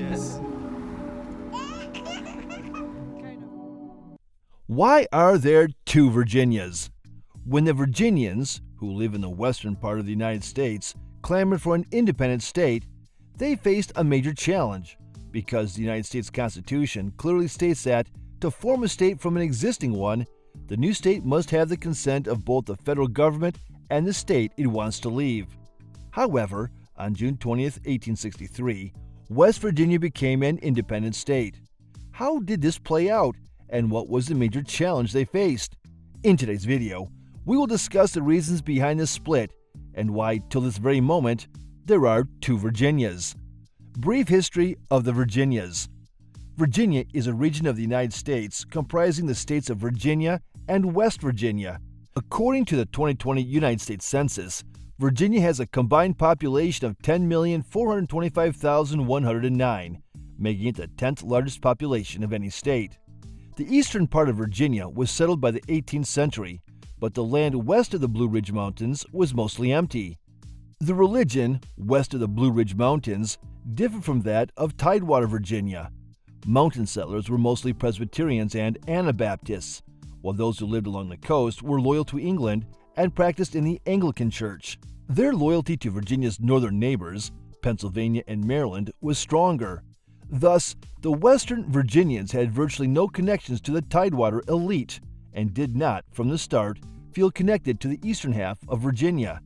Yes. Why are there two Virginias? When the Virginians, who live in the western part of the United States, clamored for an independent state, they faced a major challenge because the United States Constitution clearly states that to form a state from an existing one, the new state must have the consent of both the federal government and the state it wants to leave. However, on June 20, 1863, West Virginia became an independent state. How did this play out, and what was the major challenge they faced? In today's video, we will discuss the reasons behind this split and why, till this very moment, there are two Virginias. Brief history of the Virginias. Virginia is a region of the United States comprising the states of Virginia and West Virginia. According to the 2020 United States Census, Virginia has a combined population of 10,425,109, making it the 10th largest population of any state. The eastern part of Virginia was settled by the 18th century, but the land west of the Blue Ridge Mountains was mostly empty. The religion west of the Blue Ridge Mountains differed from that of Tidewater, Virginia. Mountain settlers were mostly Presbyterians and Anabaptists, while those who lived along the coast were loyal to England and practiced in the Anglican Church. Their loyalty to Virginia's northern neighbors, Pennsylvania and Maryland, was stronger. Thus, the Western Virginians had virtually no connections to the Tidewater elite and did not, from the start, feel connected to the eastern half of Virginia.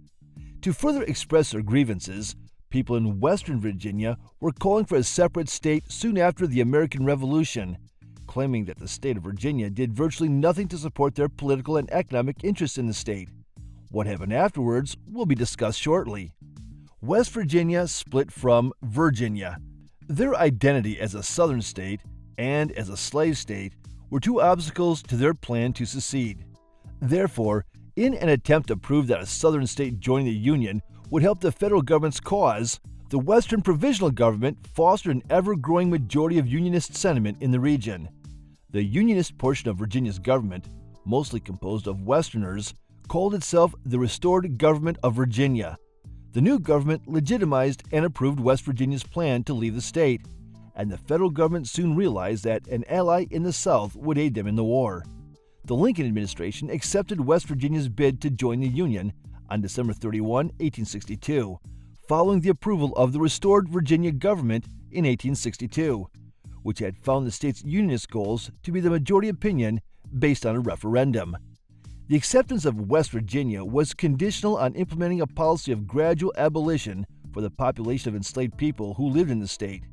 To further express their grievances, people in Western Virginia were calling for a separate state soon after the American Revolution, claiming that the state of Virginia did virtually nothing to support their political and economic interests in the state. What happened afterwards will be discussed shortly. West Virginia split from Virginia. Their identity as a southern state and as a slave state were two obstacles to their plan to secede. Therefore, in an attempt to prove that a southern state joining the Union would help the federal government's cause, the Western Provisional Government fostered an ever-growing majority of Unionist sentiment in the region. The Unionist portion of Virginia's government, mostly composed of Westerners, called itself the Restored Government of Virginia. The new government legitimized and approved West Virginia's plan to leave the state, and the federal government soon realized that an ally in the South would aid them in the war. The Lincoln administration accepted West Virginia's bid to join the Union on December 31, 1862, following the approval of the Restored Virginia government in 1862, which had found the state's Unionist goals to be the majority opinion based on a referendum. The acceptance of West Virginia was conditional on implementing a policy of gradual abolition for the population of enslaved people who lived in the state.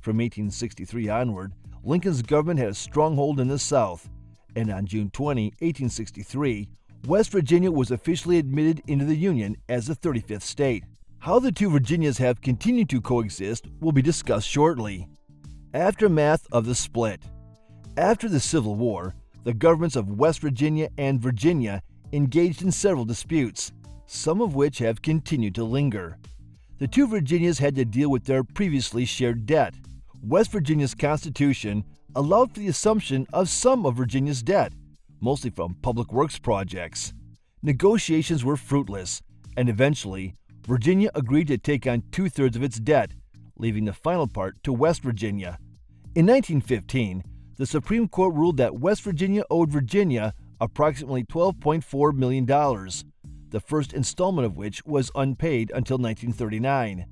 From 1863 onward, Lincoln's government had a stronghold in the South, and on June 20, 1863, West Virginia was officially admitted into the Union as the 35th state. How the two Virginias have continued to coexist will be discussed shortly. Aftermath of the split. After the Civil War, the governments of West Virginia and Virginia engaged in several disputes, some of which have continued to linger. The two Virginias had to deal with their previously shared debt. West Virginia's Constitution allowed for the assumption of some of Virginia's debt, mostly from public works projects. Negotiations were fruitless, and eventually, Virginia agreed to take on two-thirds of its debt, leaving the final part to West Virginia. In 1915, the Supreme Court ruled that West Virginia owed Virginia approximately $12.4 million, the first installment of which was unpaid until 1939.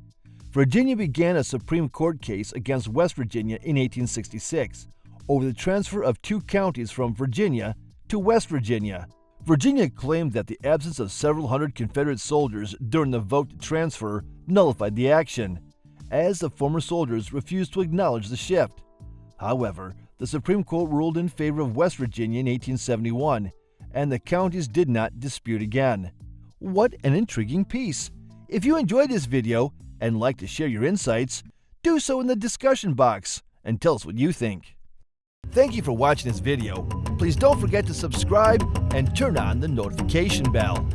Virginia began a Supreme Court case against West Virginia in 1866 over the transfer of two counties from Virginia to West Virginia. Virginia claimed that the absence of several hundred Confederate soldiers during the vote to transfer nullified the action, as the former soldiers refused to acknowledge the shift. However, the Supreme Court ruled in favor of West Virginia in 1871, and the counties did not dispute again. What an intriguing piece! If you enjoyed this video and like to share your insights, do so in the discussion box and tell us what you think. Thank you for watching this video. Please don't forget to subscribe and turn on the notification bell.